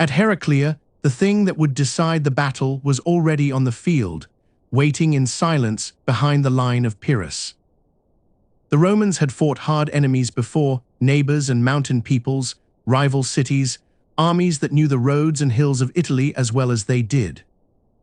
At Heraclea, the thing that would decide the battle was already on the field, waiting in silence behind the line of Pyrrhus. The Romans had fought hard enemies before, neighbors and mountain peoples, rival cities, armies that knew the roads and hills of Italy as well as they did.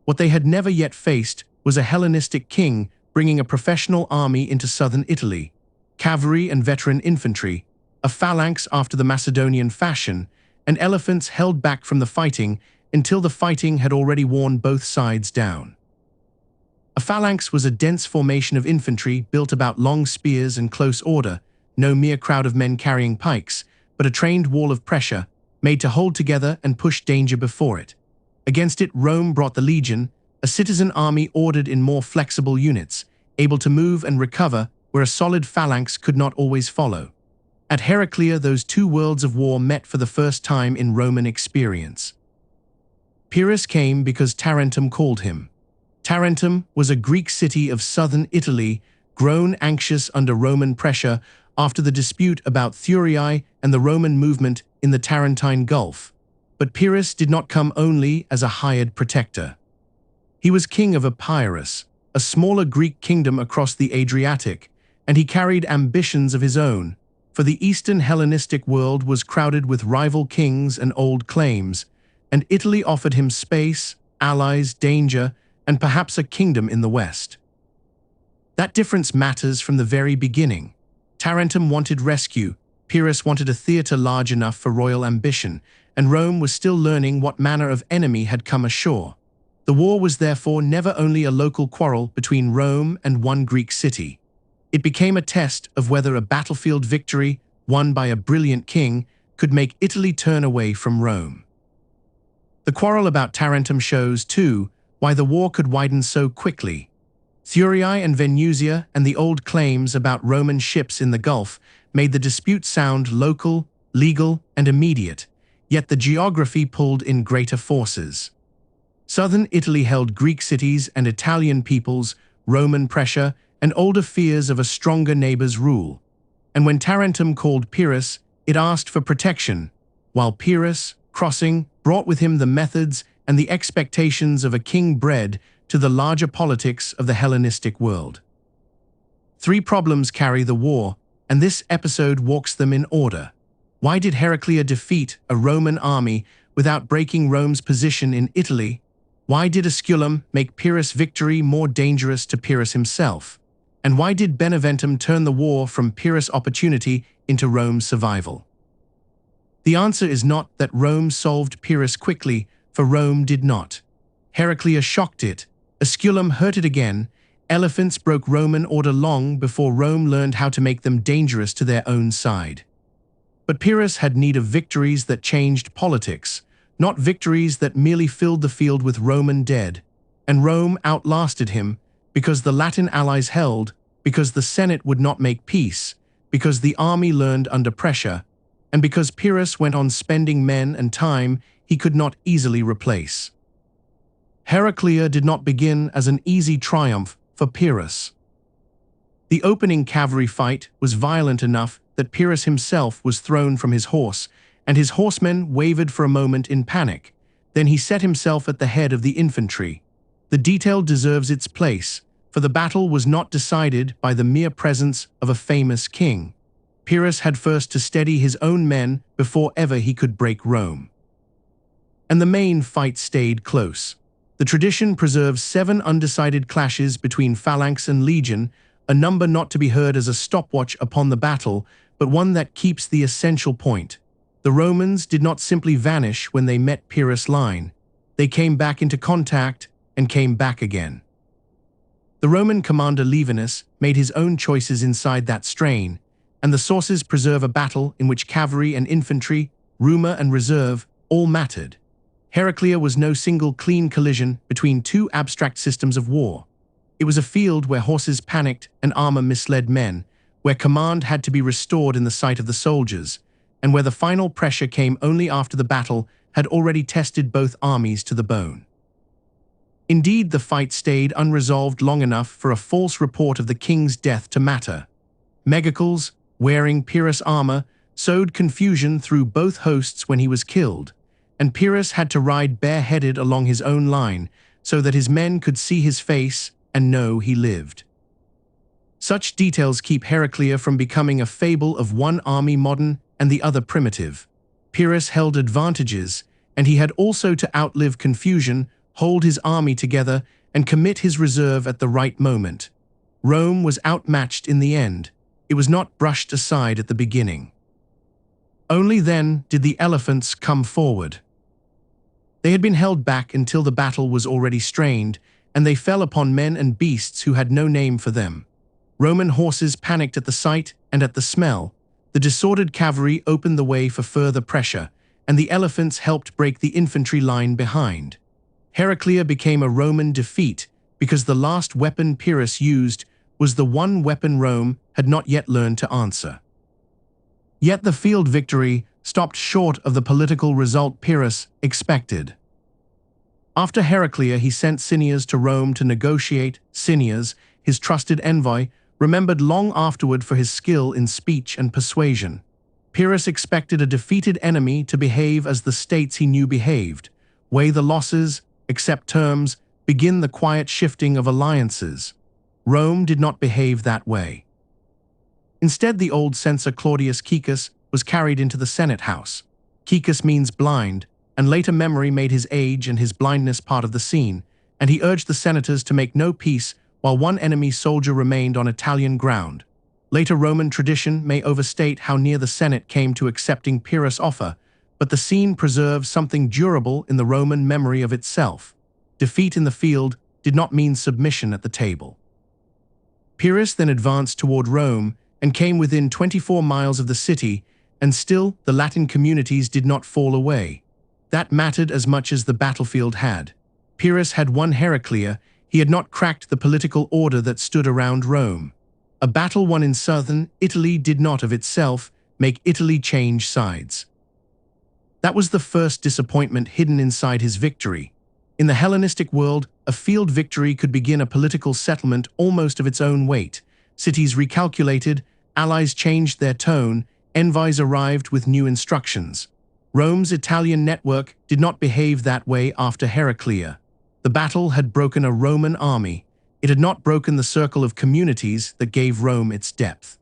What they had never yet faced was a Hellenistic king bringing a professional army into southern Italy, cavalry and veteran infantry, a phalanx after the Macedonian fashion, and elephants held back from the fighting until the fighting had already worn both sides down. A phalanx was a dense formation of infantry built about long spears and close order, no mere crowd of men carrying pikes, but a trained wall of pressure, made to hold together and push danger before it. Against it, Rome brought the legion, a citizen army ordered in more flexible units, able to move and recover where a solid phalanx could not always follow. At Heraclea, those two worlds of war met for the first time in Roman experience. Pyrrhus came because Tarentum called him. Tarentum was a Greek city of southern Italy, grown anxious under Roman pressure after the dispute about Thurii and the Roman movement in the Tarentine Gulf. But Pyrrhus did not come only as a hired protector. He was king of Epirus, a smaller Greek kingdom across the Adriatic, and he carried ambitions of his own, for the Eastern Hellenistic world was crowded with rival kings and old claims, and Italy offered him space, allies, danger, and perhaps a kingdom in the West. That difference matters from the very beginning. Tarentum wanted rescue, Pyrrhus wanted a theatre large enough for royal ambition, and Rome was still learning what manner of enemy had come ashore. The war was therefore never only a local quarrel between Rome and one Greek city. It became a test of whether a battlefield victory, won by a brilliant king, could make Italy turn away from Rome. The quarrel about Tarentum shows, too, why the war could widen so quickly. Thurii and Venusia and the old claims about Roman ships in the Gulf made the dispute sound local, legal, and immediate, yet the geography pulled in greater forces. Southern Italy held Greek cities and Italian peoples, Roman pressure, and older fears of a stronger neighbor's rule. And when Tarentum called Pyrrhus, it asked for protection, while Pyrrhus, crossing, brought with him the methods and the expectations of a king bred to the larger politics of the Hellenistic world. Three problems carry the war, and this episode walks them in order. Why did Heraclea defeat a Roman army without breaking Rome's position in Italy? Why did Asculum make Pyrrhus' victory more dangerous to Pyrrhus himself? And why did Beneventum turn the war from Pyrrhus' opportunity into Rome's survival? The answer is not that Rome solved Pyrrhus quickly, for Rome did not. Heraclea shocked it, Asculum hurt it again, elephants broke Roman order long before Rome learned how to make them dangerous to their own side. But Pyrrhus had need of victories that changed politics, not victories that merely filled the field with Roman dead, and Rome outlasted him, because the Latin allies held, because the Senate would not make peace, because the army learned under pressure, and because Pyrrhus went on spending men and time he could not easily replace. Heraclea did not begin as an easy triumph for Pyrrhus. The opening cavalry fight was violent enough that Pyrrhus himself was thrown from his horse, and his horsemen wavered for a moment in panic. Then he set himself at the head of the infantry. The detail deserves its place, for the battle was not decided by the mere presence of a famous king. Pyrrhus had first to steady his own men before ever he could break Rome. And the main fight stayed close. The tradition preserves 7 undecided clashes between phalanx and legion, a number not to be heard as a stopwatch upon the battle, but one that keeps the essential point. The Romans did not simply vanish when they met Pyrrhus' line. They came back into contact and came back again. The Roman commander Levinus made his own choices inside that strain, and the sources preserve a battle in which cavalry and infantry, rumor and reserve, all mattered. Heraclea was no single clean collision between two abstract systems of war. It was a field where horses panicked and armor misled men, where command had to be restored in the sight of the soldiers, and where the final pressure came only after the battle had already tested both armies to the bone. Indeed, the fight stayed unresolved long enough for a false report of the king's death to matter. Megacles, wearing Pyrrhus armor, sowed confusion through both hosts when he was killed, and Pyrrhus had to ride bareheaded along his own line so that his men could see his face and know he lived. Such details keep Heraclea from becoming a fable of one army modern and the other primitive. Pyrrhus held advantages, and he had also to outlive confusion, hold his army together, and commit his reserve at the right moment. Rome was outmatched in the end. It was not brushed aside at the beginning. Only then did the elephants come forward. They had been held back until the battle was already strained, and they fell upon men and beasts who had no name for them. Roman horses panicked at the sight and at the smell. The disordered cavalry opened the way for further pressure, and the elephants helped break the infantry line behind. Heraclea became a Roman defeat because the last weapon Pyrrhus used was the one weapon Rome had not yet learned to answer. Yet the field victory stopped short of the political result Pyrrhus expected. After Heraclea, he sent Cineas to Rome to negotiate. Cineas, his trusted envoy, remembered long afterward for his skill in speech and persuasion. Pyrrhus expected a defeated enemy to behave as the states he knew behaved, weigh the losses, accept terms, begin the quiet shifting of alliances. Rome did not behave that way. Instead, the old censor Claudius Caecus was carried into the Senate house. Caecus means blind, and later memory made his age and his blindness part of the scene, and he urged the senators to make no peace while one enemy soldier remained on Italian ground. Later Roman tradition may overstate how near the Senate came to accepting Pyrrhus' offer, but the scene preserves something durable in the Roman memory of itself. Defeat in the field did not mean submission at the table. Pyrrhus then advanced toward Rome and came within 24 miles of the city, and still the Latin communities did not fall away. That mattered as much as the battlefield had. Pyrrhus had won Heraclea. He had not cracked the political order that stood around Rome. A battle won in southern Italy did not of itself make Italy change sides. That was the first disappointment hidden inside his victory. In the Hellenistic world, a field victory could begin a political settlement almost of its own weight. Cities recalculated, allies changed their tone, envoys arrived with new instructions. Rome's Italian network did not behave that way after Heraclea. The battle had broken a Roman army. It had not broken the circle of communities that gave Rome its depth.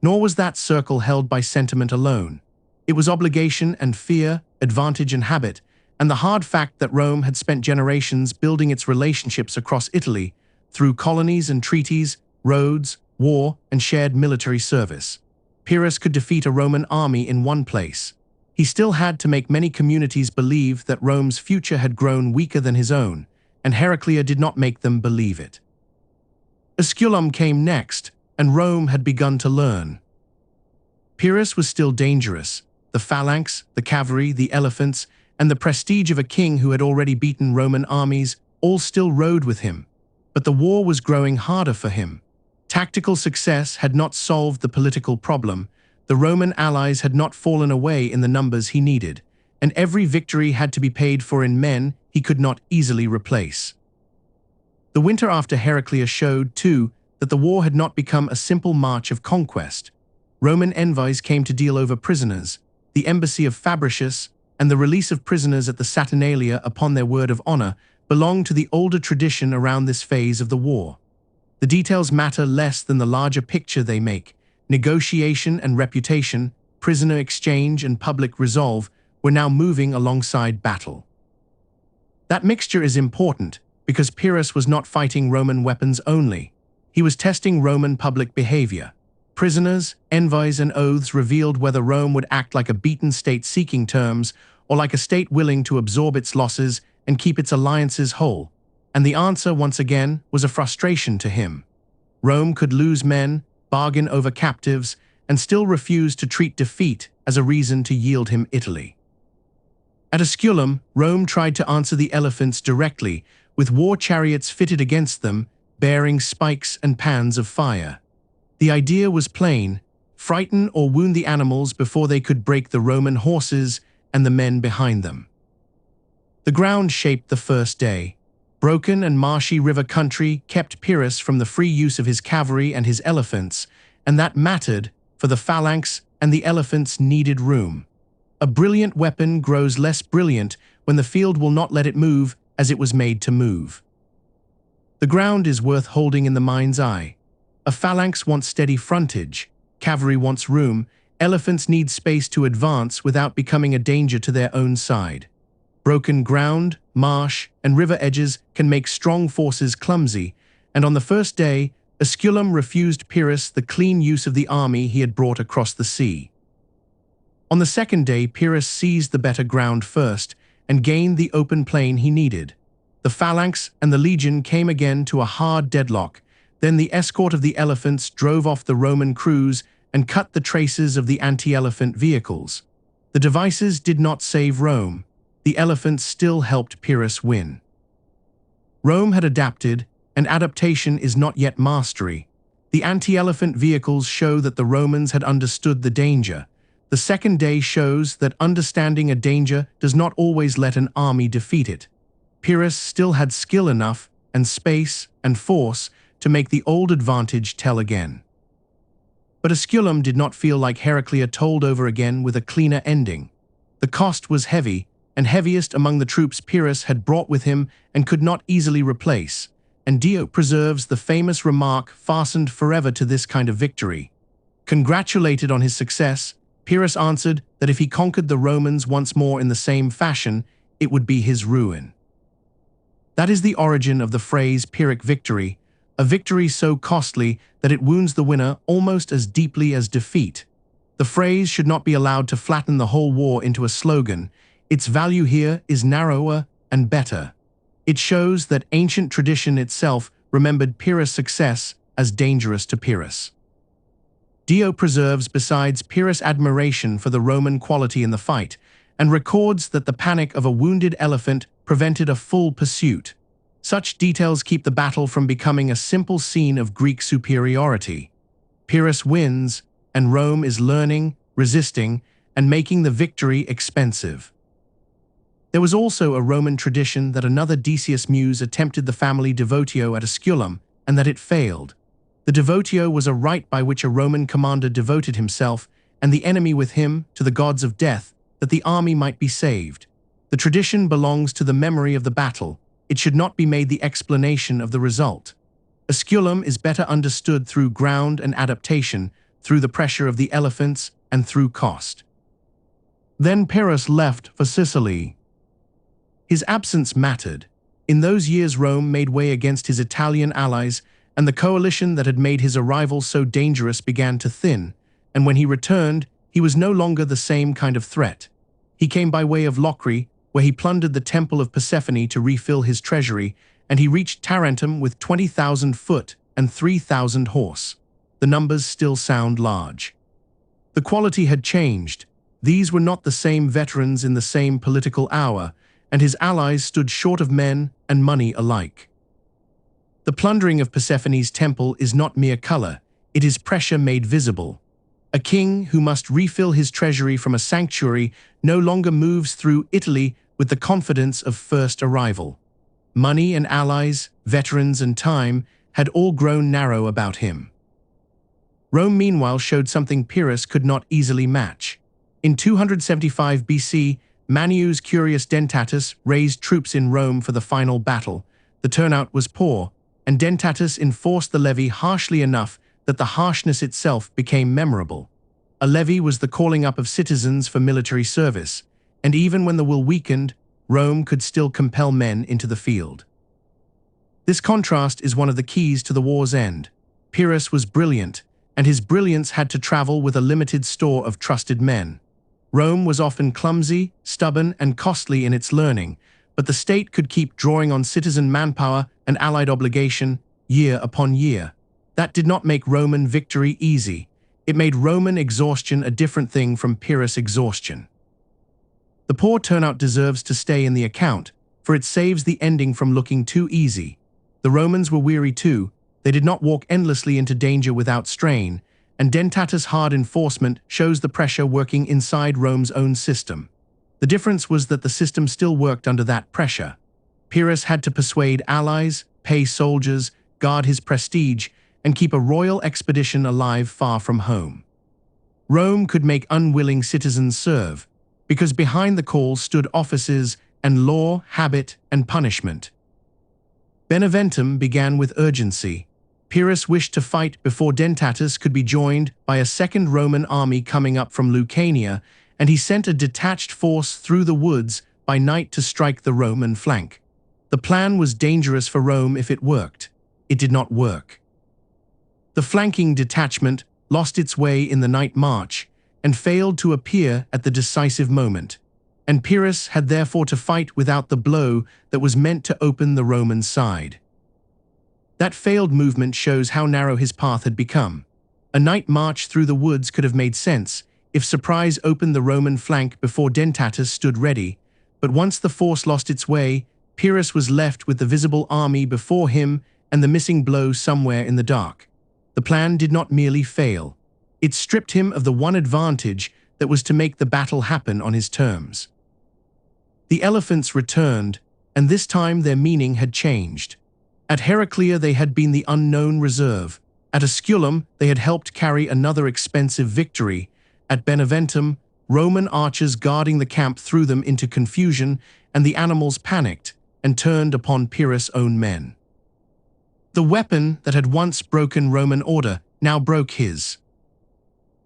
Nor was that circle held by sentiment alone. It was obligation and fear, advantage and habit, and the hard fact that Rome had spent generations building its relationships across Italy through colonies and treaties, roads, war, and shared military service. Pyrrhus could defeat a Roman army in one place. He still had to make many communities believe that Rome's future had grown weaker than his own, and Heraclea did not make them believe it. Asculum came next, and Rome had begun to learn. Pyrrhus was still dangerous. The phalanx, the cavalry, the elephants, and the prestige of a king who had already beaten Roman armies all still rode with him. But the war was growing harder for him. Tactical success had not solved the political problem. The Roman allies had not fallen away in the numbers he needed, and every victory had to be paid for in men he could not easily replace. The winter after Heraclea showed, too, that the war had not become a simple march of conquest. Roman envoys came to deal over prisoners. The embassy of Fabricius and the release of prisoners at the Saturnalia upon their word of honor belonged to the older tradition around this phase of the war. The details matter less than the larger picture they make. Negotiation and reputation, prisoner exchange and public resolve were now moving alongside battle. That mixture is important because Pyrrhus was not fighting Roman weapons only. He was testing Roman public behavior. Prisoners, envoys, and oaths revealed whether Rome would act like a beaten state seeking terms or like a state willing to absorb its losses and keep its alliances whole. And the answer, once again, was a frustration to him. Rome could lose men, bargain over captives, and still refuse to treat defeat as a reason to yield him Italy. At Asculum, Rome tried to answer the elephants directly, with war chariots fitted against them, bearing spikes and pans of fire. The idea was plain: frighten or wound the animals before they could break the Roman horses and the men behind them. The ground shaped the first day. Broken and marshy river country kept Pyrrhus from the free use of his cavalry and his elephants, and that mattered, for the phalanx and the elephants needed room. A brilliant weapon grows less brilliant when the field will not let it move as it was made to move. The ground is worth holding in the mind's eye. A phalanx wants steady frontage, cavalry wants room, elephants need space to advance without becoming a danger to their own side. Broken ground, marsh, and river edges can make strong forces clumsy, and on the first day, Asculum refused Pyrrhus the clean use of the army he had brought across the sea. On the second day, Pyrrhus seized the better ground first and gained the open plain he needed. The phalanx and the legion came again to a hard deadlock. Then the escort of the elephants drove off the Roman crews and cut the traces of the anti-elephant vehicles. The devices did not save Rome. The elephants still helped Pyrrhus win. Rome had adapted, and adaptation is not yet mastery. The anti-elephant vehicles show that the Romans had understood the danger. The second day shows that understanding a danger does not always let an army defeat it. Pyrrhus still had skill enough, and space, and force to make the old advantage tell again. But Asculum did not feel like Heraclea told over again with a cleaner ending. The cost was heavy, and heaviest among the troops Pyrrhus had brought with him and could not easily replace, and Dio preserves the famous remark fastened forever to this kind of victory. Congratulated on his success, Pyrrhus answered that if he conquered the Romans once more in the same fashion, it would be his ruin. That is the origin of the phrase Pyrrhic victory, a victory so costly that it wounds the winner almost as deeply as defeat. The phrase should not be allowed to flatten the whole war into a slogan. Its value here is narrower and better. It shows that ancient tradition itself remembered Pyrrhus' success as dangerous to Pyrrhus. Dio preserves besides Pyrrhus' admiration for the Roman quality in the fight, and records that the panic of a wounded elephant prevented a full pursuit. Such details keep the battle from becoming a simple scene of Greek superiority. Pyrrhus wins, and Rome is learning, resisting, and making the victory expensive. There was also a Roman tradition that another Decius muse attempted the family devotio at Asculum, and that it failed. The devotio was a rite by which a Roman commander devoted himself, and the enemy with him, to the gods of death, that the army might be saved. The tradition belongs to the memory of the battle. It should not be made the explanation of the result. Asculum is better understood through ground and adaptation, through the pressure of the elephants, and through cost. Then Pyrrhus left for Sicily. His absence mattered. In those years Rome made way against his Italian allies, and the coalition that had made his arrival so dangerous began to thin, and when he returned, he was no longer the same kind of threat. He came by way of Locri, where he plundered the temple of Persephone to refill his treasury, and he reached Tarentum with 20,000 foot and 3,000 horse. The numbers still sound large. The quality had changed. These were not the same veterans in the same political hour, and his allies stood short of men and money alike. The plundering of Persephone's temple is not mere color, it is pressure made visible. A king who must refill his treasury from a sanctuary no longer moves through Italy with the confidence of first arrival. Money and allies, veterans and time, had all grown narrow about him. Rome meanwhile showed something Pyrrhus could not easily match. In 275 BC, Manius Curius Dentatus raised troops in Rome for the final battle. The turnout was poor, and Dentatus enforced the levy harshly enough that the harshness itself became memorable. A levy was the calling up of citizens for military service, and even when the will weakened, Rome could still compel men into the field. This contrast is one of the keys to the war's end. Pyrrhus was brilliant, and his brilliance had to travel with a limited store of trusted men. Rome was often clumsy, stubborn, and costly in its learning, but the state could keep drawing on citizen manpower and allied obligation year upon year. That did not make Roman victory easy. It made Roman exhaustion a different thing from Pyrrhus' exhaustion. The poor turnout deserves to stay in the account, for it saves the ending from looking too easy. The Romans were weary too. They did not walk endlessly into danger without strain, and Dentatus' hard enforcement shows the pressure working inside Rome's own system. The difference was that the system still worked under that pressure. Pyrrhus had to persuade allies, pay soldiers, guard his prestige, and keep a royal expedition alive far from home. Rome could make unwilling citizens serve. because behind the call stood offices and law, habit, and punishment. Beneventum began with urgency. Pyrrhus wished to fight before Dentatus could be joined by a second Roman army coming up from Lucania, and he sent a detached force through the woods by night to strike the Roman flank. The plan was dangerous for Rome if it worked. It did not work. The flanking detachment lost its way in the night march and failed to appear at the decisive moment, and Pyrrhus had therefore to fight without the blow that was meant to open the Roman side. That failed movement shows how narrow his path had become. A night march through the woods could have made sense if surprise opened the Roman flank before Dentatus stood ready, but once the force lost its way, Pyrrhus was left with the visible army before him and the missing blow somewhere in the dark. The plan did not merely fail. It stripped him of the one advantage that was to make the battle happen on his terms. The elephants returned, and this time their meaning had changed. At Heraclea they had been the unknown reserve. At Asculum they had helped carry another expensive victory. At Beneventum, Roman archers guarding the camp threw them into confusion, and the animals panicked and turned upon Pyrrhus' own men. The weapon that had once broken Roman order now broke his.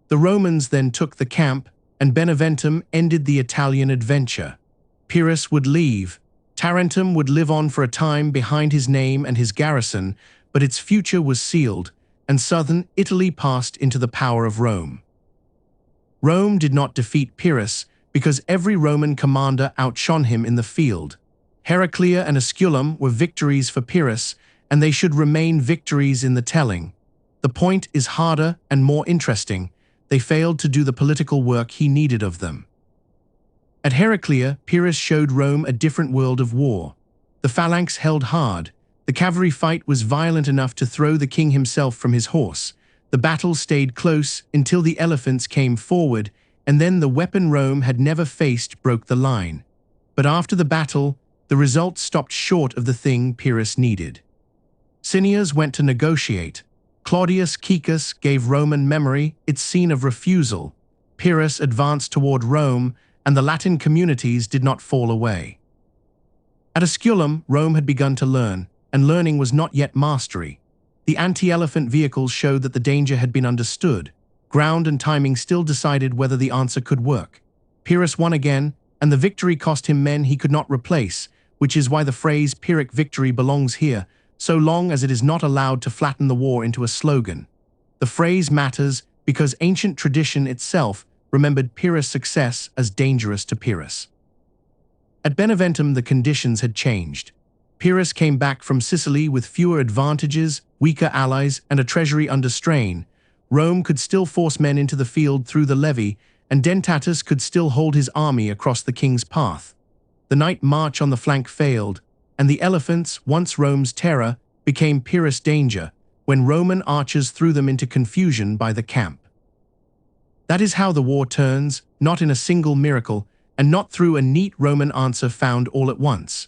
The Romans then took the camp, and Beneventum ended the Italian adventure. Pyrrhus would leave. Tarentum would live on for a time behind his name and his garrison, but its future was sealed, and southern Italy passed into the power of Rome. Rome did not defeat Pyrrhus because every Roman commander outshone him in the field. Heraclea and Asculum were victories for Pyrrhus, and they should remain victories in the telling. The point is harder and more interesting. They failed to do the political work he needed of them. At Heraclea, Pyrrhus showed Rome a different world of war. The phalanx held hard. The cavalry fight was violent enough to throw the king himself from his horse. The battle stayed close until the elephants came forward, and then the weapon Rome had never faced broke the line. But after the battle, the result stopped short of the thing Pyrrhus needed. Cineas went to negotiate. Claudius Caecus gave Roman memory its scene of refusal. Pyrrhus advanced toward Rome, and the Latin communities did not fall away. At Asculum, Rome had begun to learn, and learning was not yet mastery. The anti-elephant vehicles showed that the danger had been understood. Ground and timing still decided whether the answer could work. Pyrrhus won again, and the victory cost him men he could not replace, which is why the phrase Pyrrhic victory belongs here, so long as it is not allowed to flatten the war into a slogan. The phrase matters because ancient tradition itself remembered Pyrrhus' success as dangerous to Pyrrhus. At Beneventum the conditions had changed. Pyrrhus came back from Sicily with fewer advantages, weaker allies, and a treasury under strain. Rome could still force men into the field through the levy, and Dentatus could still hold his army across the king's path. The night march on the flank failed, and the elephants, once Rome's terror, became Pyrrhus' danger when Roman archers threw them into confusion by the camp. That is how the war turns, not in a single miracle, and not through a neat Roman answer found all at once.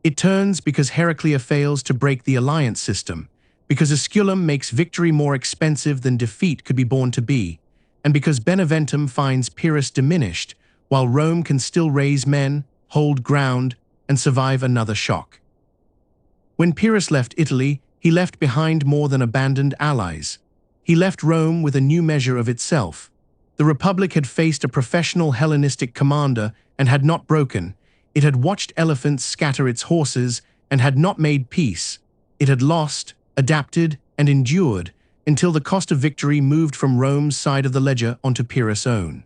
It turns because Heraclea fails to break the alliance system, because Asculum makes victory more expensive than defeat could be borne to be, and because Beneventum finds Pyrrhus diminished, while Rome can still raise men, hold ground, and survive another shock. When Pyrrhus left Italy, he left behind more than abandoned allies. He left Rome with a new measure of itself. The Republic had faced a professional Hellenistic commander and had not broken. It had watched elephants scatter its horses and had not made peace. It had lost, adapted, and endured until the cost of victory moved from Rome's side of the ledger onto Pyrrhus' own.